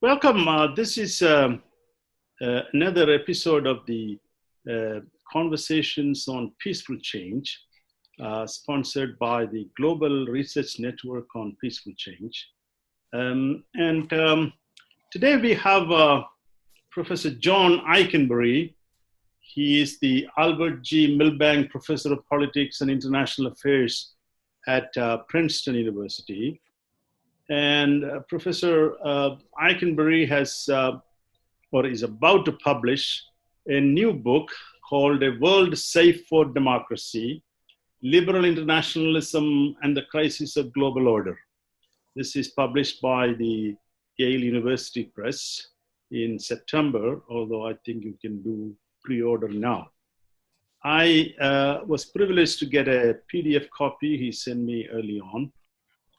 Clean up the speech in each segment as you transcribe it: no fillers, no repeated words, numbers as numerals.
Welcome. This is another episode of the Conversations on Peaceful Change, sponsored by the Global Research Network on Peaceful Change. Today we have Professor John Ikenberry. He is the Albert G. Milbank Professor of Politics and International Affairs at Princeton University. And Professor Ikenberry has, or is about to publish, a new book called A World Safe for Democracy, Liberal Internationalism and the Crises of Global Order. This is published by the Yale University Press in September, although I think you can do pre-order now. I was privileged to get a PDF copy he sent me early on.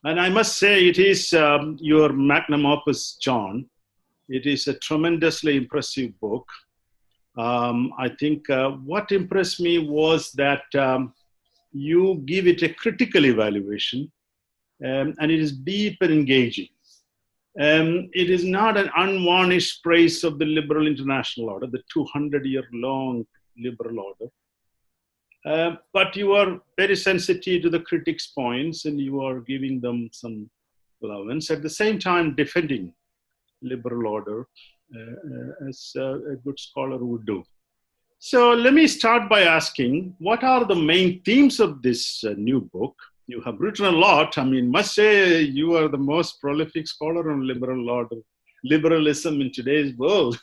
And I must say it is your magnum opus, John. It is a tremendously impressive book. I think what impressed me was that you give it a critical evaluation, and it is deep and engaging. It is not an unvarnished praise of the liberal international order, the 200-year-long liberal order. But you are very sensitive to the critics' points and you are giving them some allowance. At the same time, defending liberal order as a good scholar would do. So let me start by asking, what are the main themes of this new book? You have written a lot. I mean, must say you are the most prolific scholar on liberal order, liberalism in today's world.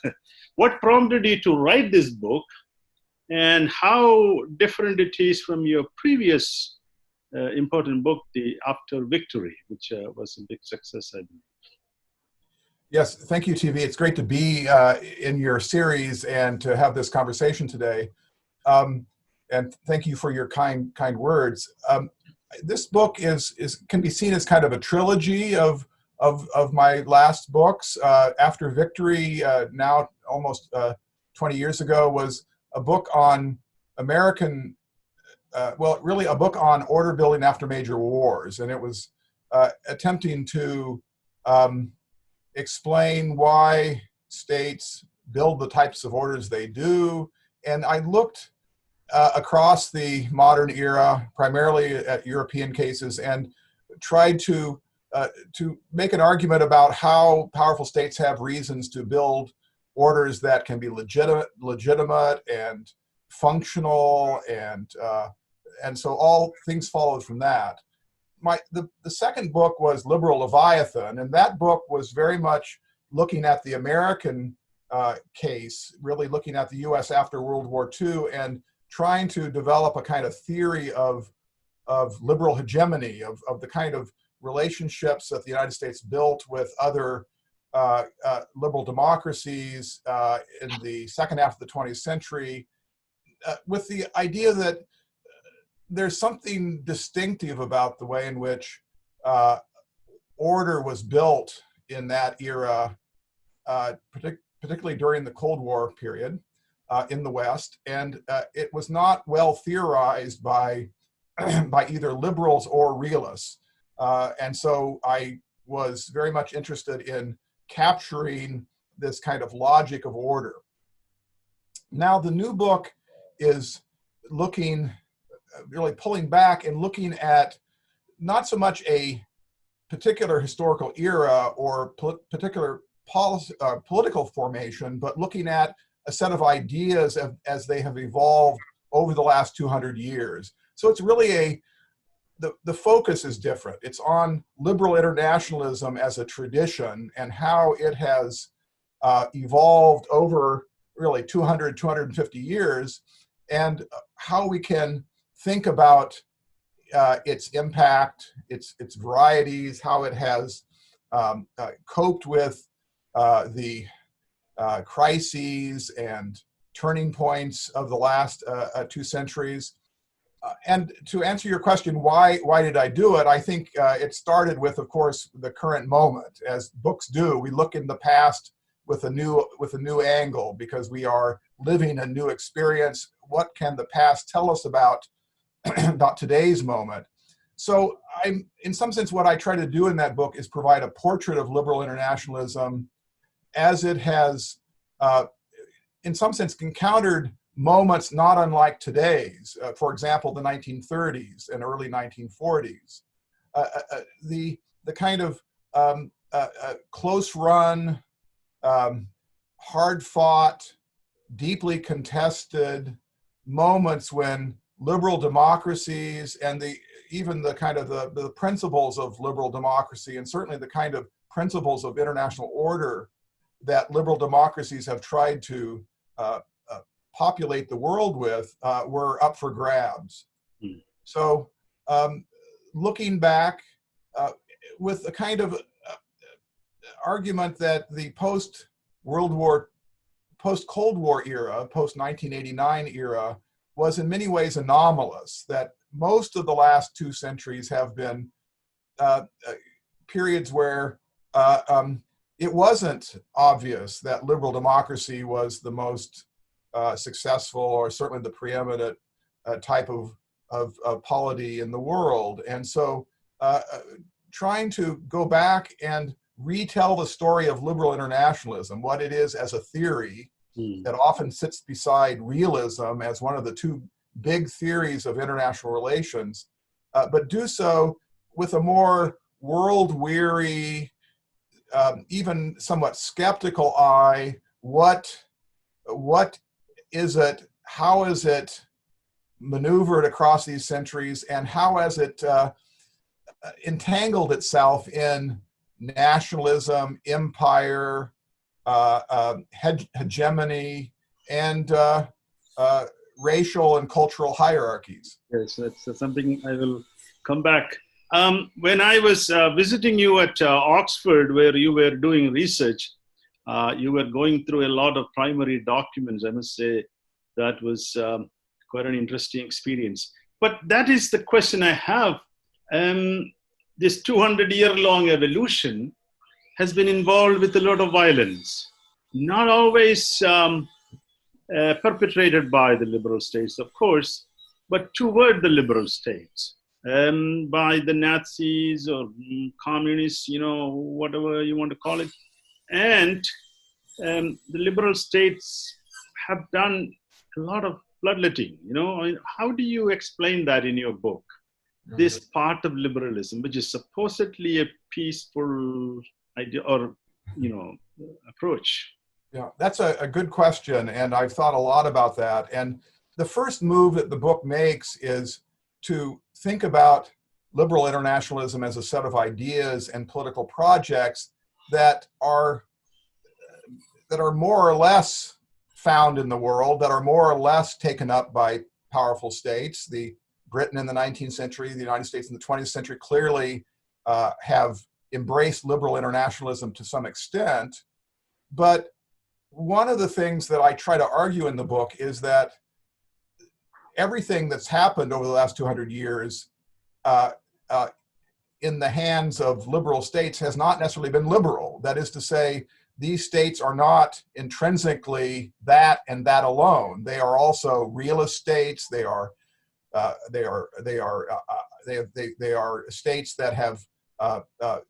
What prompted you to write this book? And how different it is from your previous important book, The After Victory, which was a big success, I believe. Yes, thank you, TV. It's great to be in your series and to have this conversation today. And thank you for your kind words. This book can be seen as kind of a trilogy of my last books. After Victory, now almost 20 years ago, was a book on American, really a book on order building after major wars. And it was attempting to explain why states build the types of orders they do. And I looked across the modern era, primarily at European cases, and tried to make an argument about how powerful states have reasons to build orders that can be legitimate and functional, and so all things followed from that. The second book was Liberal Leviathan, and that book was very much looking at the American case, really looking at the U.S. after World War II, and trying to develop a kind of theory of liberal hegemony, of the kind of relationships that the United States built with other liberal democracies in the second half of the 20th century, with the idea that there's something distinctive about the way in which order was built in that era, particularly during the Cold War period in the West, and it was not well theorized by either liberals or realists. And so I was very much interested in capturing this kind of logic of order. Now, the new book is looking, really pulling back and looking at not so much a particular historical era or particular political formation, but looking at a set of ideas as they have evolved over the last 200 years. So it's really the focus is different. It's on liberal internationalism as a tradition and how it has evolved over really 250 years, and how we can think about its impact, its varieties, how it has coped with the crises and turning points of the last 2 centuries. And to answer your question, why did I do it? I think it started with, of course, the current moment. As books do, we look in the past with a new angle because we are living a new experience. What can the past tell us about today's moment? So in some sense, what I try to do in that book is provide a portrait of liberal internationalism as it has, in some sense, encountered moments not unlike today's, for example, the 1930s and early 1940s, the kind of close-run, hard-fought, deeply contested moments when liberal democracies and even the kind of the principles of liberal democracy, and certainly the kind of principles of international order that liberal democracies have tried to populate the world with, were up for grabs. Mm. So looking back with a kind of argument that the post-Cold War era, post-1989 era, was in many ways anomalous, that most of the last 2 centuries have been periods where it wasn't obvious that liberal democracy was the most successful, or certainly the preeminent type of polity in the world. And so trying to go back and retell the story of liberal internationalism, what it is as a theory that often sits beside realism as one of the 2 big theories of international relations, but do so with a more world-weary, even somewhat skeptical eye. What is it? How is it maneuvered across these centuries, and how has it entangled itself in nationalism, empire, hegemony, and racial and cultural hierarchies? Yes, that's something I will come back. When I was visiting you at Oxford, where you were doing research, you were going through a lot of primary documents. I must say that was quite an interesting experience. But that is the question I have. This 200-year-long evolution has been involved with a lot of violence, not always perpetrated by the liberal states, of course, but toward the liberal states, by the Nazis or communists, whatever you want to call it. And the liberal states have done a lot of bloodletting. How do you explain that in your book? This part of liberalism, which is supposedly a peaceful idea or, approach. Yeah, that's a good question, and I've thought a lot about that. And the first move that the book makes is to think about liberal internationalism as a set of ideas and political projects that are more or less found in the world, that are more or less taken up by powerful states. The Britain in the 19th century, the United States in the 20th century clearly have embraced liberal internationalism to some extent. But one of the things that I try to argue in the book is that everything that's happened over the last 200 years in the hands of liberal states has not necessarily been liberal. That is to say, these states are not intrinsically that and that alone. They are also realist states. They are states that have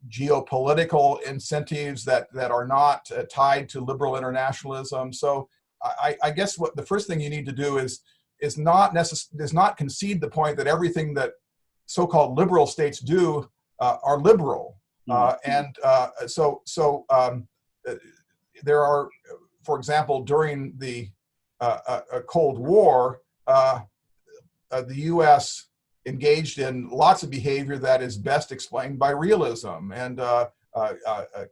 geopolitical incentives that are not tied to liberal internationalism. So I guess what the first thing you need to do is not concede the point that everything that so-called liberal states do are liberal. There are, for example, during the Cold War, the U.S. engaged in lots of behavior that is best explained by realism and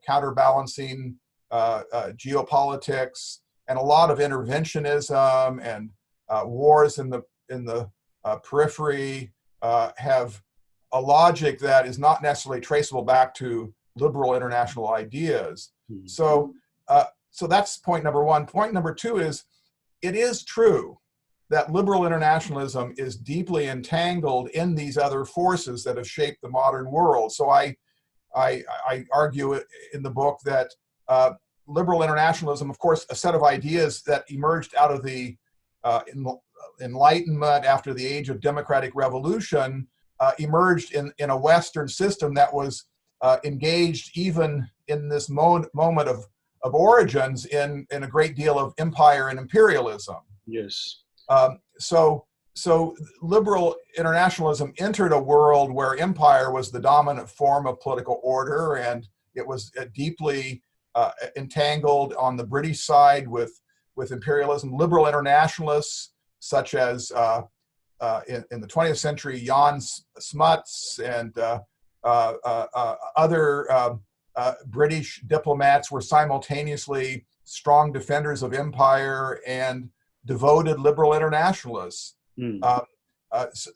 counterbalancing geopolitics, and a lot of interventionism and wars in the periphery have a logic that is not necessarily traceable back to liberal international ideas. Mm-hmm. So that's point number one. Point number two is, it is true that liberal internationalism is deeply entangled in these other forces that have shaped the modern world. So I argue in the book that liberal internationalism, of course, a set of ideas that emerged out of the Enlightenment after the age of democratic revolution, emerged in a Western system that was engaged even in this moment origins in a great deal of empire and imperialism. Yes. So liberal internationalism entered a world where empire was the dominant form of political order, and it was deeply entangled on the British side with imperialism. Liberal internationalists such as in the 20th century, Jan Smuts and other British diplomats were simultaneously strong defenders of empire and devoted liberal internationalists.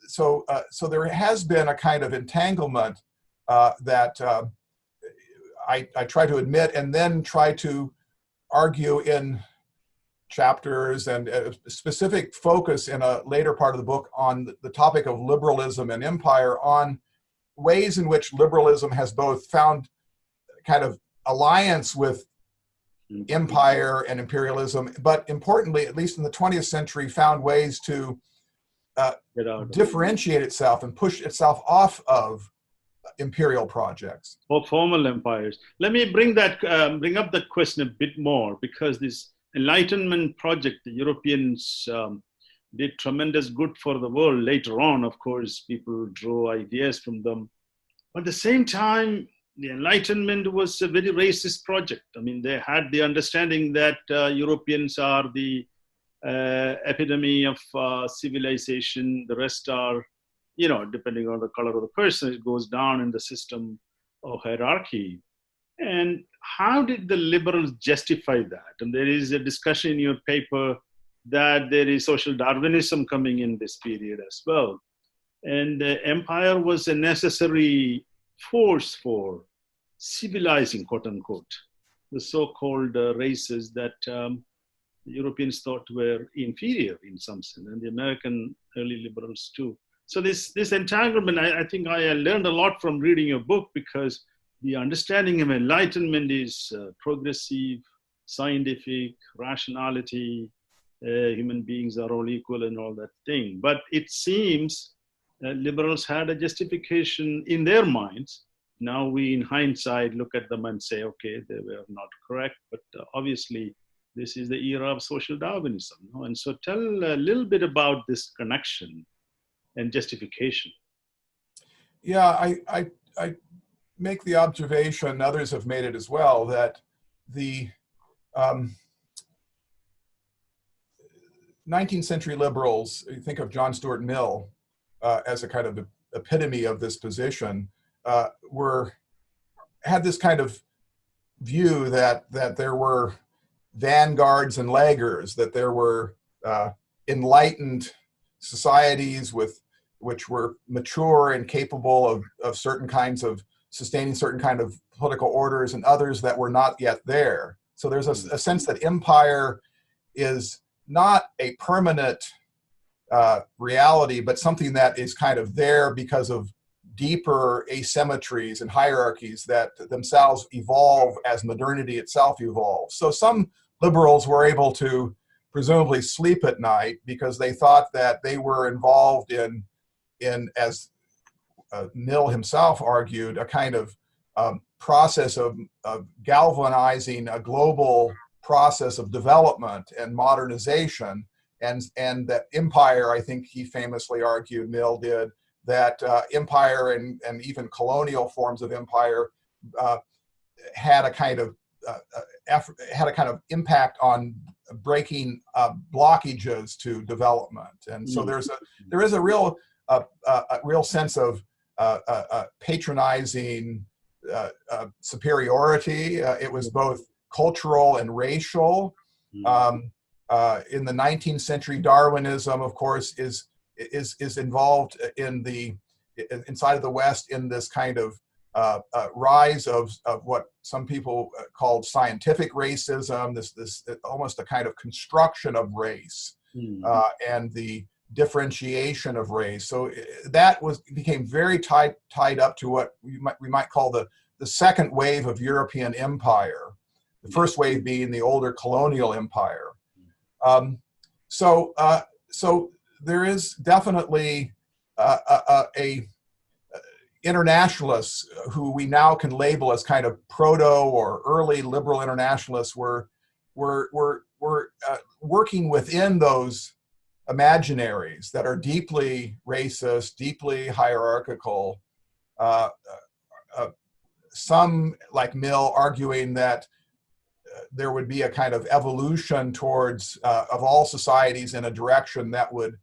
So there has been a kind of entanglement that I try to admit and then try to argue in chapters and a specific focus in a later part of the book on the topic of liberalism and empire, on ways in which liberalism has both found kind of alliance with empire and imperialism, but importantly, at least in the 20th century, found ways to differentiate itself and push itself off of imperial projects or formal empires. Let me bring up the question a bit more, because this Enlightenment project, the Europeans did tremendous good for the world. Later on, of course, people drew ideas from them. But at the same time, the Enlightenment was a very racist project. I mean, they had the understanding that Europeans are the epitome of civilization. The rest are, depending on the color of the person, it goes down in the system of hierarchy. And how did the liberals justify that? And there is a discussion in your paper that there is social Darwinism coming in this period as well. And empire was a necessary force for civilizing, quote unquote, the so-called races that the Europeans thought were inferior in some sense, and the American early liberals too. So this entanglement, I think I learned a lot from reading your book, because the understanding of Enlightenment is progressive, scientific, rationality, human beings are all equal and all that thing. But it seems liberals had a justification in their minds. Now we, in hindsight, look at them and say, okay, they were not correct, but obviously this is the era of social Darwinism. And so tell a little bit about this connection and justification. Yeah, I make the observation, others have made it as well, that the 19th century liberals, you think of John Stuart Mill as a kind of epitome of this position, had this kind of view that there were vanguards and laggards, that there were enlightened societies which were mature and capable of certain kinds of sustaining certain kind of political orders, and others that were not yet there. So there's a sense that empire is not a permanent reality, but something that is kind of there because of deeper asymmetries and hierarchies that themselves evolve as modernity itself evolves. So some liberals were able to presumably sleep at night because they thought that they were involved in as Mill himself argued, a kind of process of galvanizing a global process of development and modernization, and that empire, I think he famously argued, Mill did, that empire and even colonial forms of empire had a kind of impact on breaking blockages to development. And so there is a real sense of patronizing superiority. It was both cultural and racial. In the 19th century, Darwinism, of course, is involved inside of the West in this kind of rise of what some people called scientific racism. This almost a kind of construction of race and the differentiation of race. So that became very tied up to what we might call the second wave of European empire. The first wave being the older colonial empire. So there is definitely internationalists who we now can label as kind of proto or early liberal internationalists were working within those imaginaries that are deeply racist, deeply hierarchical. Some, like Mill, arguing that there would be a kind of evolution towards of all societies in a direction that would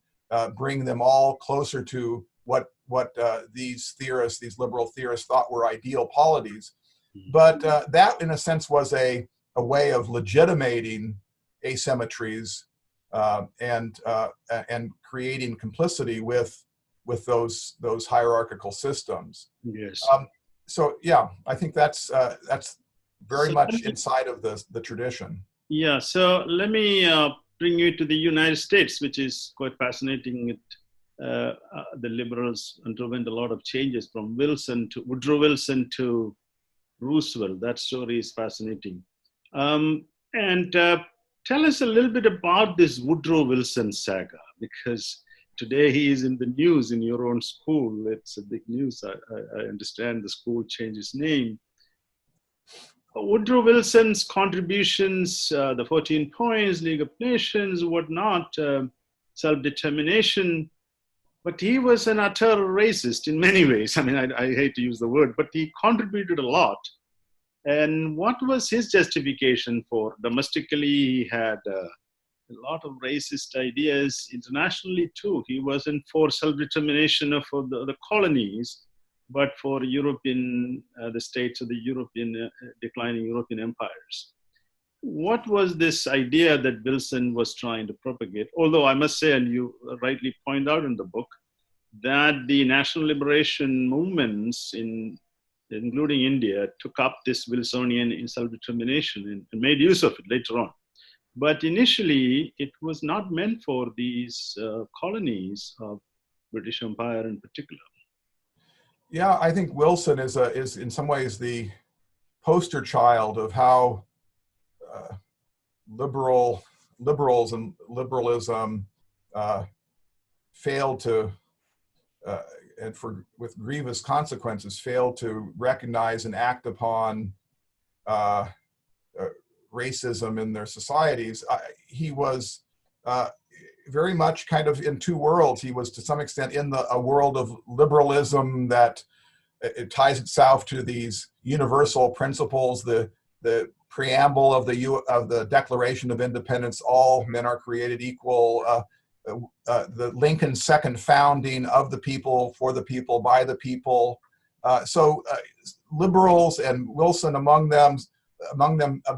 bring them all closer to what these theorists, these liberal theorists, thought were ideal polities. But that, in a sense, was a way of legitimating asymmetries and creating complicity with those hierarchical systems. Yes. So yeah, I think that's very much me, inside of the tradition. Yeah. So let me bring you to the United States, which is quite fascinating. The liberals underwent a lot of changes from Woodrow Wilson to Roosevelt. That story is fascinating. And tell us a little bit about this Woodrow Wilson saga, because today he is in the news in your own school. It's a big news. I understand the school changed its name. Woodrow Wilson's contributions, the 14 points, League of Nations, whatnot, self-determination, but he was an utter racist in many ways. I mean, I hate to use the word, but he contributed a lot. And what was his justification for? Domestically, he had a lot of racist ideas. Internationally, too. He wasn't for self-determination for the colonies, but for the states of the declining European empires. What was this idea that Wilson was trying to propagate? Although I must say, and you rightly point out in the book, that the national liberation movements, including India, took up this Wilsonian self-determination and made use of it later on. But initially, it was not meant for these colonies of British Empire in particular. Yeah, I think Wilson is in some ways the poster child of how liberals and liberalism failed to, and with grievous consequences, failed to recognize and act upon racism in their societies. He was very much kind of in two worlds. He was to some extent in a world of liberalism that it ties itself to these universal principles, the preamble of the Declaration of Independence: all men are created equal. The Lincoln second founding: of the people, for the people, by the people. So liberals, and Wilson among them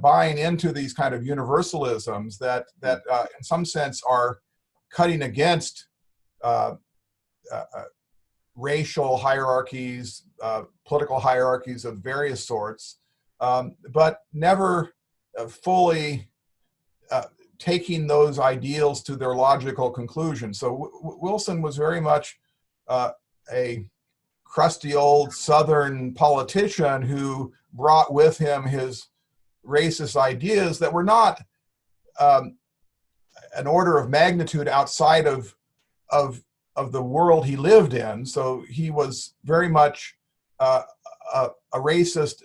buying into these kind of universalisms that in some sense are cutting against racial hierarchies, political hierarchies of various sorts, but never fully taking those ideals to their logical conclusion. So Wilson was very much a crusty old Southern politician who brought with him his racist ideas that were not an order of magnitude outside of the world he lived in. So he was very much a racist,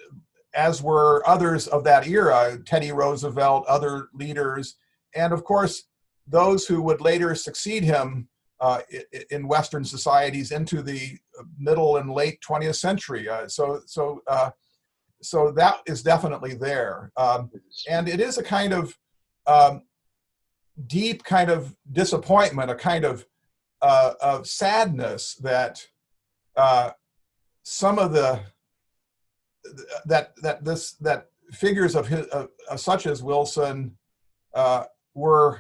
as were others of that era, Teddy Roosevelt, other leaders, and of course those who would later succeed him in Western societies into the middle and late 20th century. So that is definitely there, and it is a kind of deep kind of disappointment, a kind of sadness that some of that figures of his such as Wilson were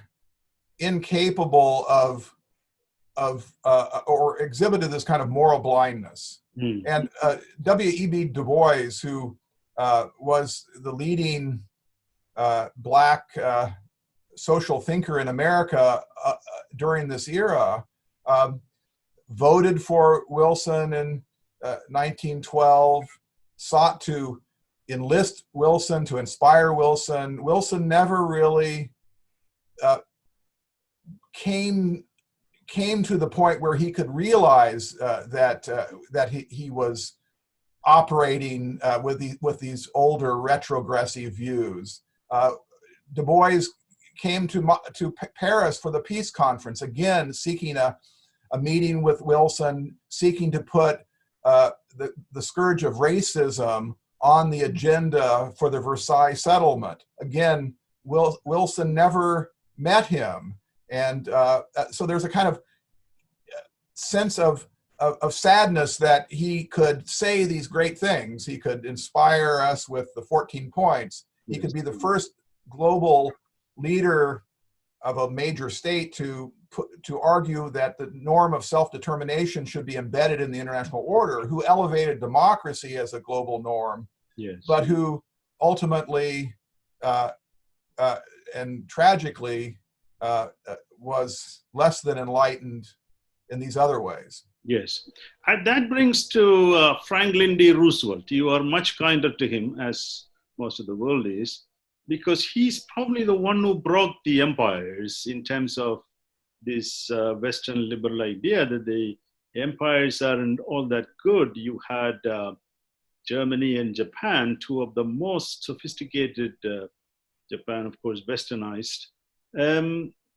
incapable of or exhibited this kind of moral blindness. And W.E.B. Du Bois, who was the leading Black social thinker in America during this era, voted for Wilson in 1912, sought to enlist Wilson, to inspire Wilson. Wilson never really came came to the point where he could realize that he was operating with these older retrogressive views. Du Bois came to Paris for the peace conference, again seeking a meeting with Wilson, seeking to put the scourge of racism on the agenda for the Versailles settlement. Again, Wilson never met him. And so there's a kind of sense of sadness that he could say these great things. He could inspire us with the 14 points. He could be the first global leader of a major state to argue that the norm of self-determination should be embedded in the international order, who elevated democracy as a global norm, yes, but who ultimately and tragically was less than enlightened in these other ways. Yes. And that brings to Franklin D. Roosevelt. You are much kinder to him, as most of the world is, because he's probably the one who broke the empires in terms of this Western liberal idea that the empires aren't all that good. You had Germany and Japan, two of the most sophisticated, Japan, of course, westernized,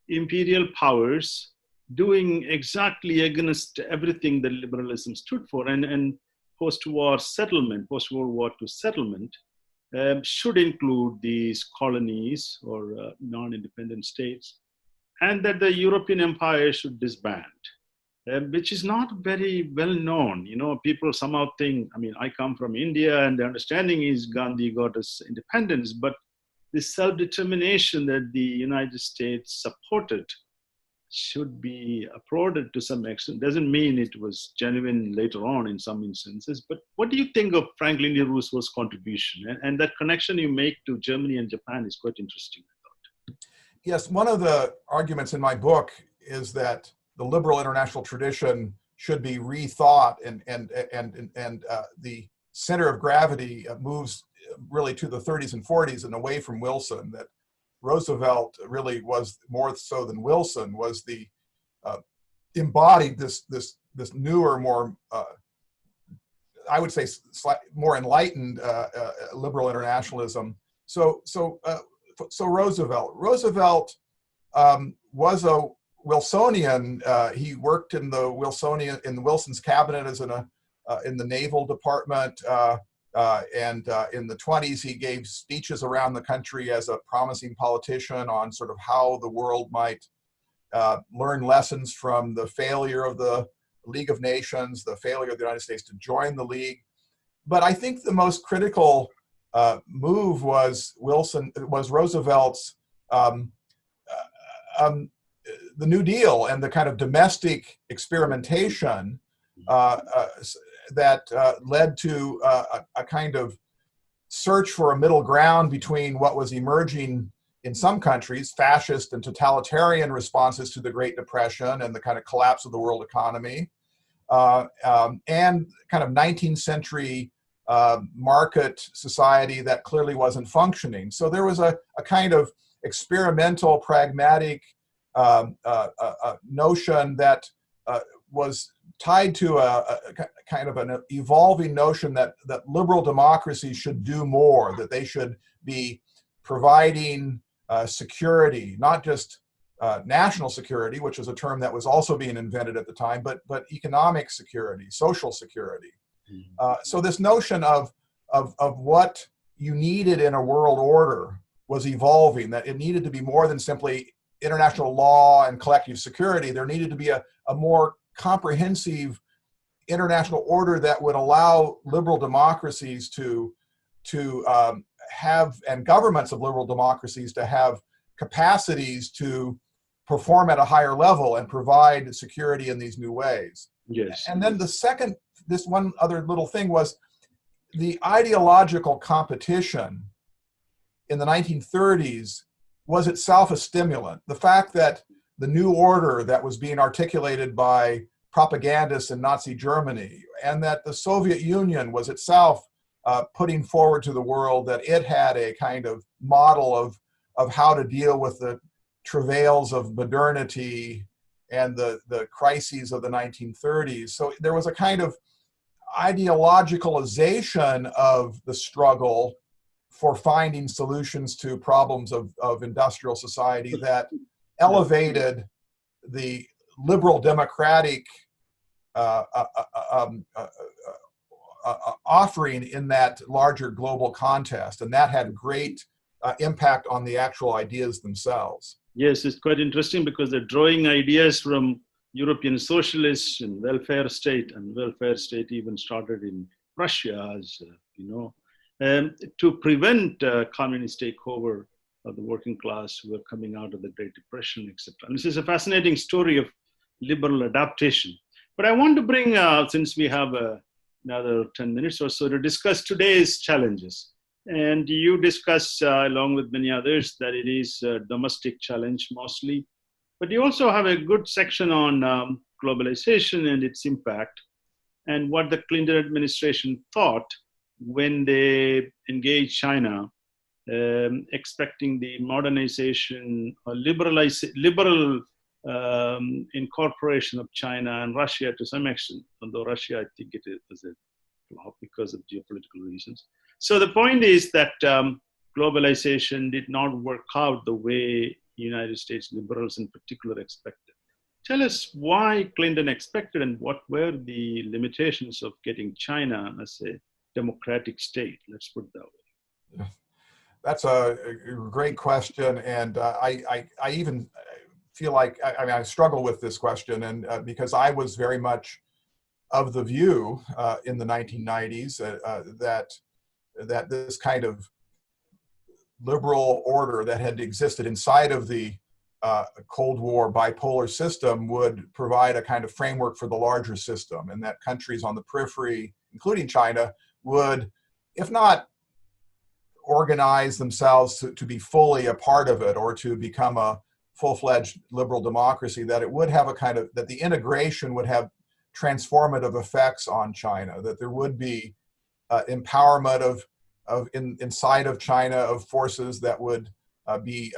imperial powers doing exactly against everything that liberalism stood for. And post-war settlement, post-World War II settlement should include these colonies or non-independent states, and that the European empire should disband, which is not very well known. You know, people somehow think, I mean, I come from India and the understanding is Gandhi got us independence, but this self-determination that the United States supported should be applauded to some extent. Doesn't mean it was genuine later on in some instances, but what do you think of Franklin D. Roosevelt's contribution? And that connection you make to Germany and Japan is quite interesting, I thought. Yes, one of the arguments in my book is that the liberal international tradition should be rethought, and the center of gravity moves really to the 30s and 40s and away from Wilson. That Roosevelt really was, more so than Wilson, was the embodied this newer, more I would say more enlightened liberal internationalism. So Roosevelt was a Wilsonian. He worked in the Wilson's cabinet as in the Naval Department. And in the 20s, he gave speeches around the country as a promising politician on sort of how the world might learn lessons from the failure of the League of Nations, the failure of the United States to join the League. But I think the most critical move was Roosevelt's the New Deal and the kind of domestic experimentation that led to a kind of search for a middle ground between what was emerging in some countries, fascist and totalitarian responses to the Great Depression and the kind of collapse of the world economy, and kind of 19th century market society that clearly wasn't functioning. So there was a kind of experimental, pragmatic notion that was tied to a kind of an evolving notion that liberal democracies should do more, that they should be providing security, not just national security, which was a term that was also being invented at the time, but economic security, social security. So this notion of what you needed in a world order was evolving, that it needed to be more than simply international law and collective security. There needed to be a more comprehensive international order that would allow liberal democracies to have, and governments of liberal democracies to have capacities to perform at a higher level and provide security in these new ways. Yes. And then this one other little thing was the ideological competition in the 1930s was itself a stimulant. The fact that the new order that was being articulated by propagandists in Nazi Germany, and that the Soviet Union was itself putting forward to the world that it had a kind of model of how to deal with the travails of modernity and the crises of the 1930s. So there was a kind of ideologicalization of the struggle for finding solutions to problems of industrial society that elevated the liberal democratic offering in that larger global contest. And that had great impact on the actual ideas themselves. Yes, it's quite interesting because they're drawing ideas from European socialists and welfare state even started in Russia, as to prevent communist takeover of the working class who were coming out of the Great Depression, etc. And this is a fascinating story of liberal adaptation. But I want to bring, since we have another 10 minutes or so, to discuss today's challenges. And you discuss, along with many others, that it is a domestic challenge mostly. But you also have a good section on globalization and its impact, and what the Clinton administration thought when they engaged China, expecting the modernization or liberal incorporation of China and Russia to some extent, although Russia, I think it is a flop because of geopolitical reasons. So the point is that globalization did not work out the way United States liberals in particular expected. Tell us why Clinton expected and what were the limitations of getting China as a democratic state, let's put it that way. That's a great question. And I even feel like, I struggle with this question, and because I was very much of the view in the 1990s that this kind of liberal order that had existed inside of the Cold War bipolar system would provide a kind of framework for the larger system, and that countries on the periphery, including China, would, if not organize themselves to be fully a part of it or to become a full-fledged liberal democracy, that it would have a kind of, that the integration would have transformative effects on China, that there would be empowerment inside of China of forces that would be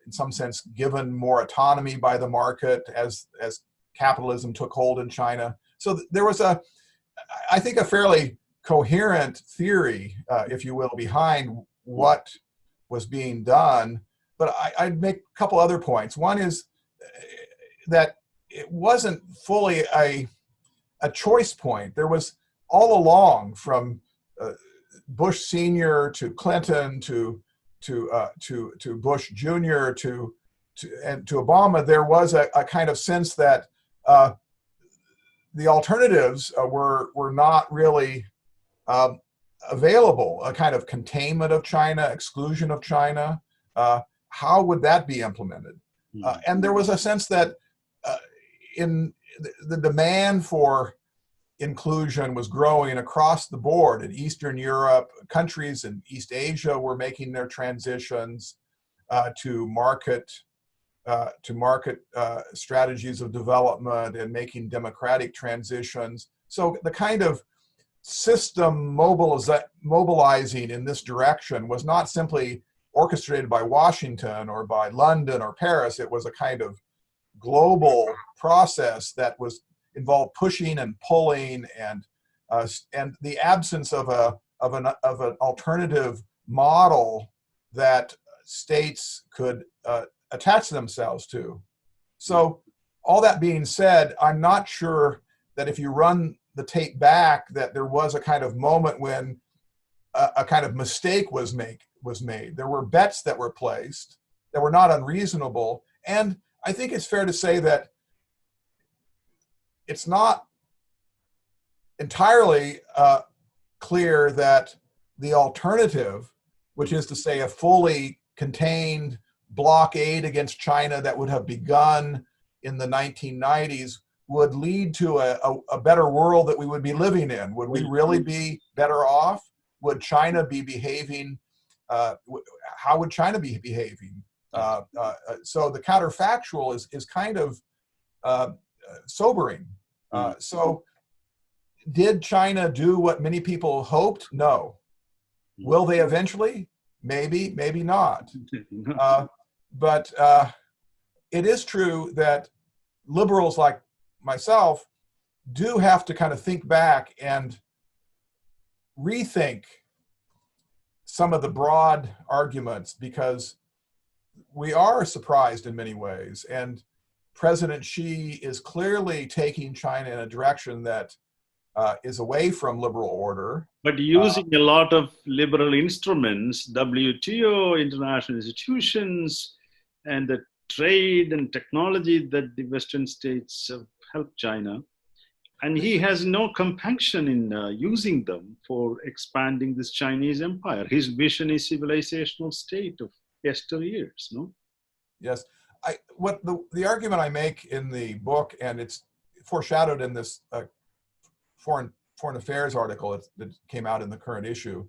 in some sense given more autonomy by the market as capitalism took hold in China. So there was I think a fairly coherent theory, if you will, behind what was being done. But I'd make a couple other points. One is that it wasn't fully a choice point. There was all along, from Bush Sr. to Clinton to Bush Jr. to Obama, there was a kind of sense that the alternatives were not really available. A kind of containment of China, exclusion of China. How would that be implemented? And there was a sense that in the demand for inclusion was growing across the board. In Eastern Europe, countries in East Asia were making their transitions to market strategies of development and making democratic transitions. So the kind of system mobilizing in this direction was not simply orchestrated by Washington or by London or Paris. It was a kind of global process that was involved pushing and pulling, and the absence of an alternative model that states could attach themselves to. So all that being said, I'm not sure that if you run the tape back, that there was a kind of moment when a kind of mistake was made. There were bets that were placed that were not unreasonable, and I think it's fair to say that it's not entirely clear that the alternative, which is to say a fully contained blockade against China that would have begun in the 1990s, would lead to a better world that we would be living in. Would we really be better off? Would China be behaving? How would China be behaving? So the counterfactual is kind of sobering. So did China do what many people hoped? No. Will they eventually? Maybe, maybe not. But it is true that liberals like myself do have to kind of think back and rethink some of the broad arguments, because we are surprised in many ways. And President Xi is clearly taking China in a direction that is away from liberal order. But using a lot of liberal instruments, WTO, international institutions, and the trade and technology that the Western states have helped China. And he has no compunction in using them for expanding this Chinese empire. His vision is civilizational state of yesteryears, no? Yes. What the argument I make in the book, and it's foreshadowed in this foreign affairs article that came out in the current issue,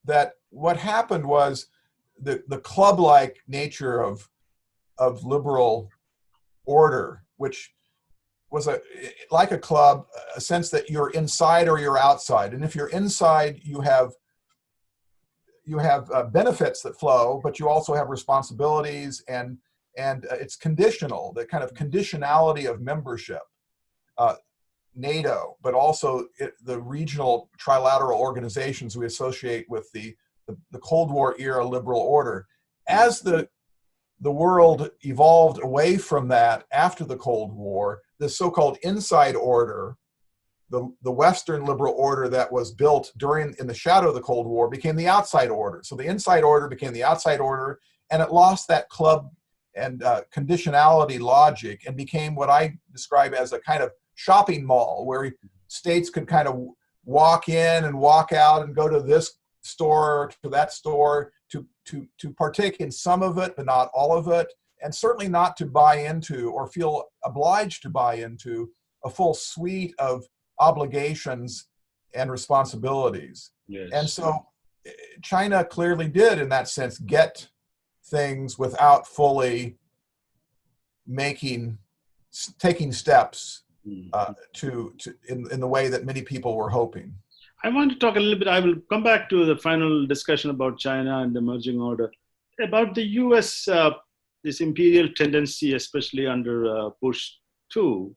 that what happened was the club-like nature of liberal order, which was like a club, a sense that you're inside or you're outside. And if you're inside, you have benefits that flow, but you also have responsibilities, and it's conditional, the kind of conditionality of membership. NATO, but also the regional trilateral organizations we associate with the Cold War era liberal order. As the world evolved away from that after the Cold War, the so-called inside order, the Western liberal order that was built in the shadow of the Cold War, became the outside order. So the inside order became the outside order, and it lost that club and conditionality logic and became what I describe as a kind of shopping mall, where states could kind of walk in and walk out and go to this store, to that store, to partake in some of it, but not all of it, and certainly not to buy into or feel obliged to buy into a full suite of obligations and responsibilities. Yes. And so China clearly did, in that sense, get things without fully taking steps in the way that many people were hoping. I want to talk a little bit, I will come back to the final discussion about China and the emerging order, about the US, this imperial tendency, especially under Bush II.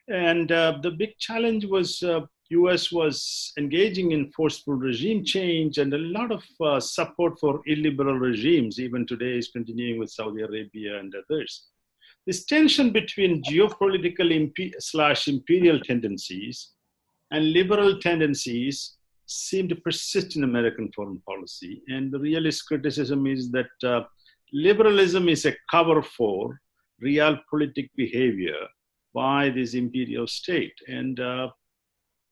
And the big challenge was US was engaging in forceful regime change, and a lot of support for illiberal regimes, even today, is continuing with Saudi Arabia and others. This tension between geopolitical imperial tendencies and liberal tendencies seem to persist in American foreign policy. And the realist criticism is that liberalism is a cover for realpolitik behavior by this imperial state. And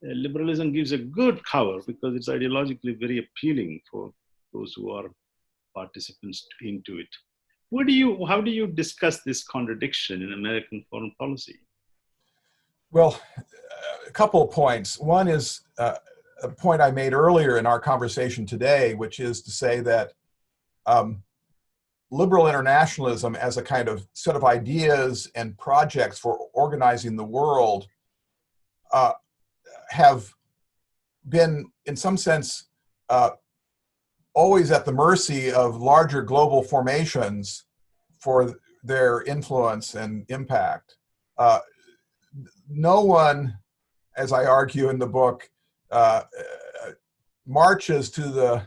liberalism gives a good cover because it's ideologically very appealing for those who are participants into it. How do you discuss this contradiction in American foreign policy? Well, a couple of points. One is a point I made earlier in our conversation today, which is to say that liberal internationalism as a kind of set of ideas and projects for organizing the world have been, in some sense, always at the mercy of larger global formations for their influence and impact. No one, as I argue in the book, marches to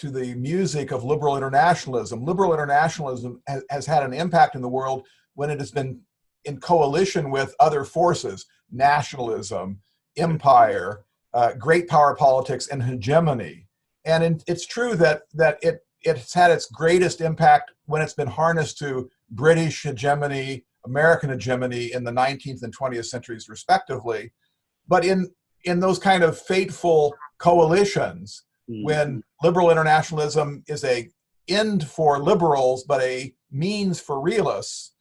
the music of liberal internationalism. Liberal internationalism has had an impact in the world when it has been in coalition with other forces: nationalism, empire, great power politics, and hegemony. And it's true that it's had its greatest impact when it's been harnessed to British hegemony, American hegemony in the 19th and 20th centuries, respectively. But in those kind of fateful coalitions, when liberal internationalism is a end for liberals but a means for realists,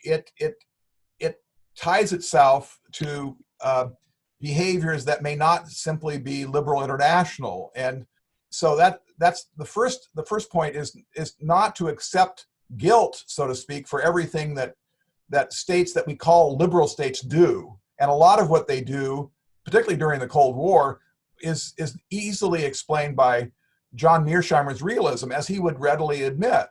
it ties itself to behaviors that may not simply be liberal international. And so that's the first point is not to accept guilt, so to speak, for everything that states that we call liberal states do. And a lot of what they do, particularly during the Cold War, is easily explained by John Mearsheimer's realism, as he would readily admit.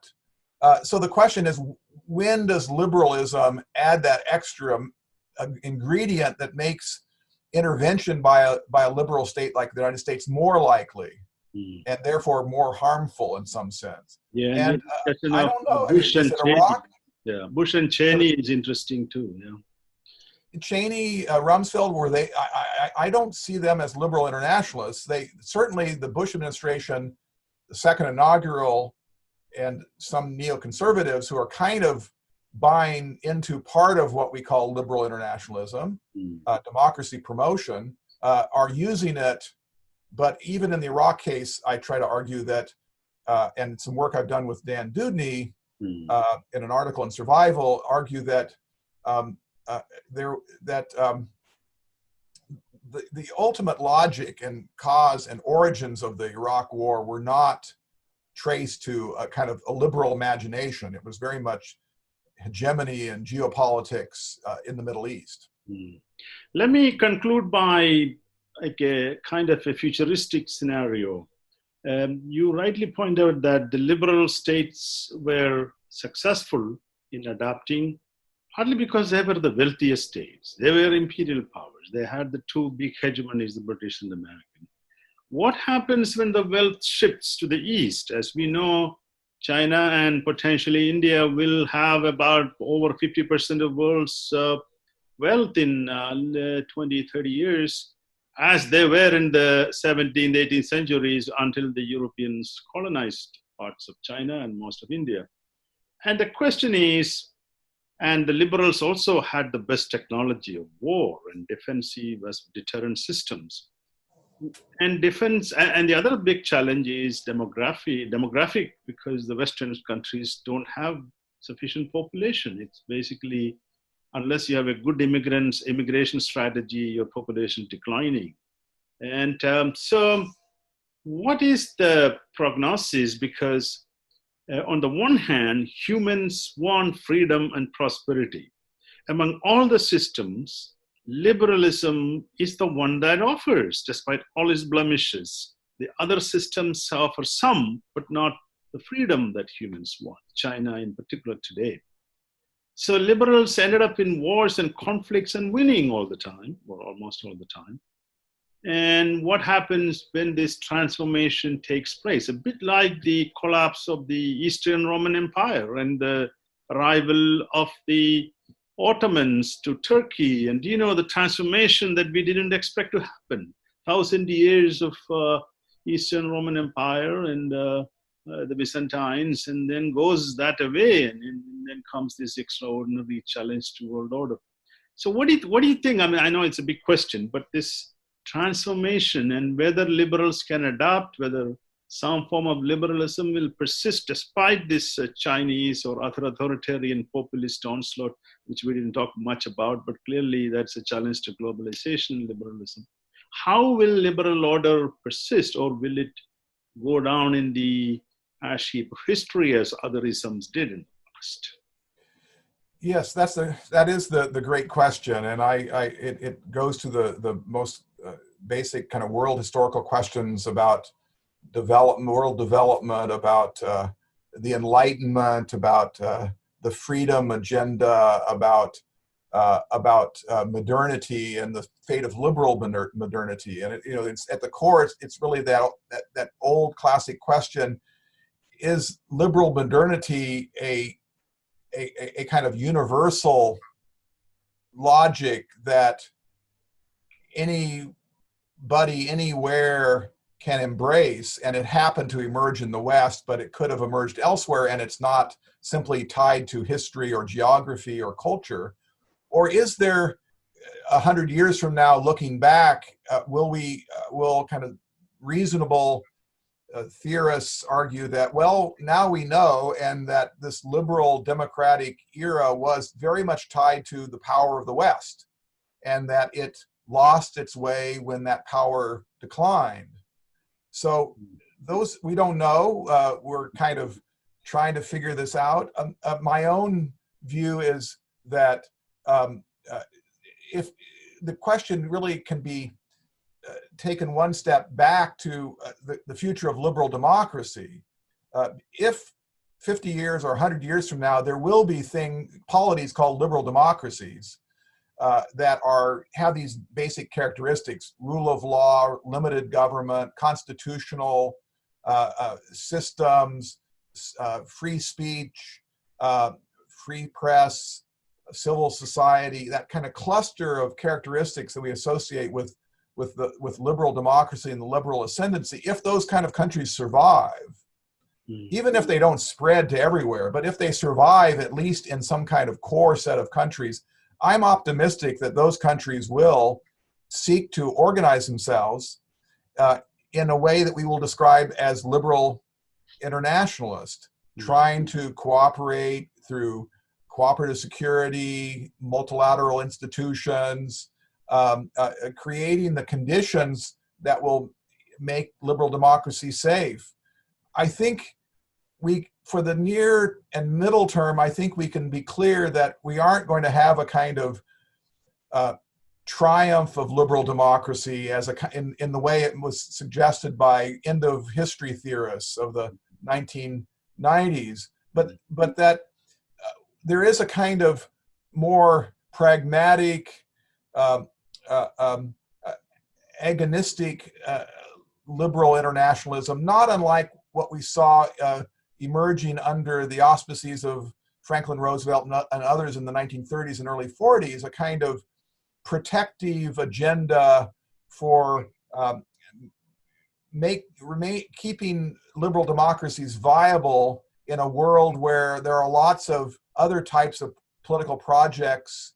So the question is, when does liberalism add that extra ingredient that makes intervention by a liberal state like the United States more likely and therefore more harmful in some sense? Yeah, and And the question I of don't know. Bush Is and it Cheney. Iraq? Yeah, Bush and Cheney is interesting too. Yeah. Cheney, Rumsfeld, were they? I don't see them as liberal internationalists. They certainly, the Bush administration, the second inaugural, and some neoconservatives who are kind of buying into part of what we call liberal internationalism, democracy promotion, are using it. But even in the Iraq case, I try to argue that, and some work I've done with Dan Dudney in an article in Survival, argue that the ultimate logic and cause and origins of the Iraq War were not traced to a kind of a liberal imagination. It was very much hegemony and geopolitics in the Middle East. Let me conclude by like a kind of a futuristic scenario. You rightly point out that the liberal states were successful in adapting, partly because they were the wealthiest states. They were imperial powers. They had the two big hegemonies, the British and the American. What happens when the wealth shifts to the east? As we know, China and potentially India will have about over 50% of the world's wealth in 20, 30 years, as they were in the 17th, 18th centuries until the Europeans colonized parts of China and most of India. And the question is, and the liberals also had the best technology of war and defensive as deterrent systems. And defense, and the other big challenge is demographic, because the Western countries don't have sufficient population. It's basically, unless you have a good immigration strategy, your population declining. And so what is the prognosis? Because on the one hand, humans want freedom and prosperity. Among all the systems, liberalism is the one that offers, despite all its blemishes. The other systems offer some, but not the freedom that humans want, China in particular today. So liberals ended up in wars and conflicts and winning all the time, or almost all the time. And what happens when this transformation takes place? A bit like the collapse of the Eastern Roman Empire and the arrival of the Ottomans to Turkey, and the transformation that we didn't expect to happen. 1,000 years of Eastern Roman Empire and the Byzantines, and then goes that away, and then comes this extraordinary challenge to world order. So what do you think? I mean, I know it's a big question, but this transformation and whether liberals can adapt, whether some form of liberalism will persist despite this Chinese or other authoritarian populist onslaught, which we didn't talk much about, but clearly that's a challenge to globalization, liberalism. How will liberal order persist, or will it go down in the ash heap of history as other isms did in the past? Yes, that is the great question, and it goes to the most basic kind of world historical questions about world development, about the Enlightenment, about the freedom agenda, about modernity and the fate of liberal modernity. And it's at the core, it's really that old classic question: is liberal modernity a kind of universal logic that anybody anywhere can embrace, and it happened to emerge in the West, but it could have emerged elsewhere, and it's not simply tied to history or geography or culture? Or is there 100 years from now, looking back, will kind of reasonable theorists argue that, well, now we know, and that this liberal democratic era was very much tied to the power of the West, and that it lost its way when that power declined? So those, we don't know. We're kind of trying to figure this out. My own view is that if the question really can be taken one step back to the future of liberal democracy, if 50 years or 100 years from now, there will be polities called liberal democracies that have these basic characteristics: rule of law, limited government, constitutional systems, free speech, free press, civil society, that kind of cluster of characteristics that we associate with liberal democracy and the liberal ascendancy. If those kind of countries survive, even if they don't spread to everywhere, but if they survive at least in some kind of core set of countries, I'm optimistic that those countries will seek to organize themselves in a way that we will describe as liberal internationalist, trying to cooperate through cooperative security, multilateral institutions, creating the conditions that will make liberal democracy safe. I think for the near and middle term, I think we can be clear that we aren't going to have a kind of triumph of liberal democracy in the way it was suggested by end of history theorists of the 1990s, but that there is a kind of more pragmatic, agonistic liberal internationalism, not unlike what we saw emerging under the auspices of Franklin Roosevelt and others in the 1930s and early 40s, a kind of protective agenda for keeping liberal democracies viable in a world where there are lots of other types of political projects,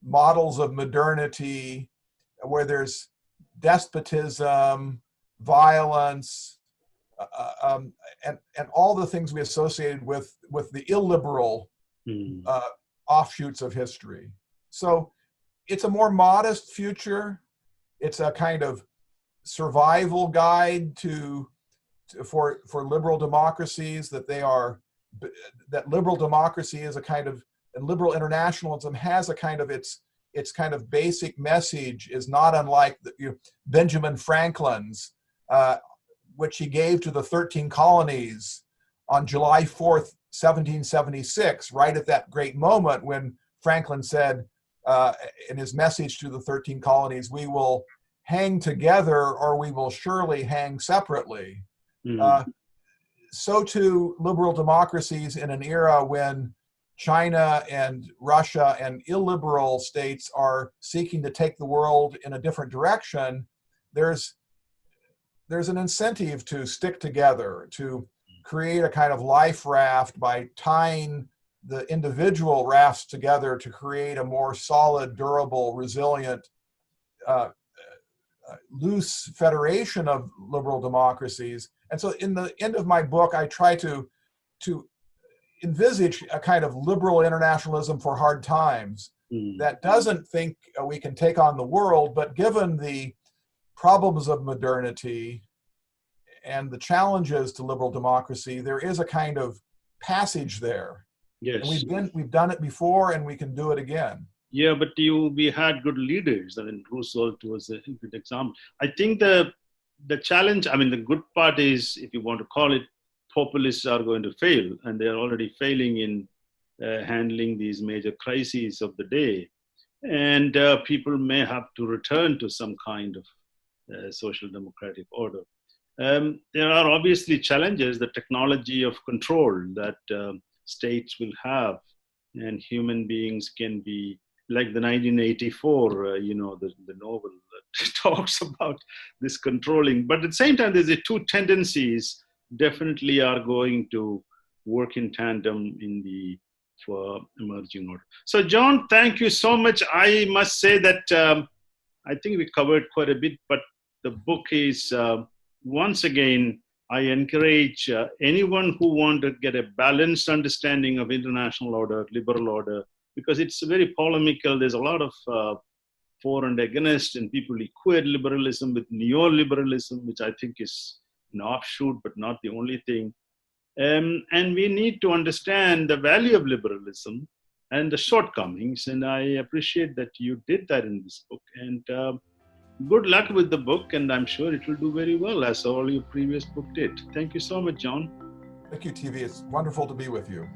models of modernity, where there's despotism, violence, and all the things we associated with the illiberal offshoots of history. So it's a more modest future. It's a kind of survival guide for liberal democracies, that liberal democracy is a kind of, and liberal internationalism has a kind of its kind of basic message is not unlike Benjamin Franklin's, which he gave to the 13 colonies on July 4th, 1776, right at that great moment when Franklin said in his message to the 13 colonies, "We will hang together or we will surely hang separately." So too, liberal democracies in an era when China and Russia and illiberal states are seeking to take the world in a different direction, there's an incentive to stick together, to create a kind of life raft by tying the individual rafts together to create a more solid, durable, resilient, loose federation of liberal democracies. And so in the end of my book, I try to envisage a kind of liberal internationalism for hard times that doesn't think we can take on the world, but given the problems of modernity and the challenges to liberal democracy, there is a kind of passage there. Yes. And we've done it before, and we can do it again. Yeah, but we had good leaders. I mean, Roosevelt was a good example. I think the challenge, I mean, the good part is, if you want to call it, populists are going to fail, and they're already failing in handling these major crises of the day. And people may have to return to some kind of social democratic order. There are obviously challenges, the technology of control that states will have, and human beings can be, like the 1984, the novel that talks about this controlling. But at the same time, there's the two tendencies definitely are going to work in tandem for emerging order. So John, thank you so much. I must say that I think we covered quite a bit, but the book is, once again, I encourage anyone who wants to get a balanced understanding of international order, liberal order, because it's very polemical. There's a lot of for and against, and people equate liberalism with neoliberalism, which I think is an offshoot, but not the only thing. And we need to understand the value of liberalism and the shortcomings. And I appreciate that you did that in this book. And good luck with the book. And I'm sure it will do very well, as all your previous book did. Thank you so much, John. Thank you, TV. It's wonderful to be with you.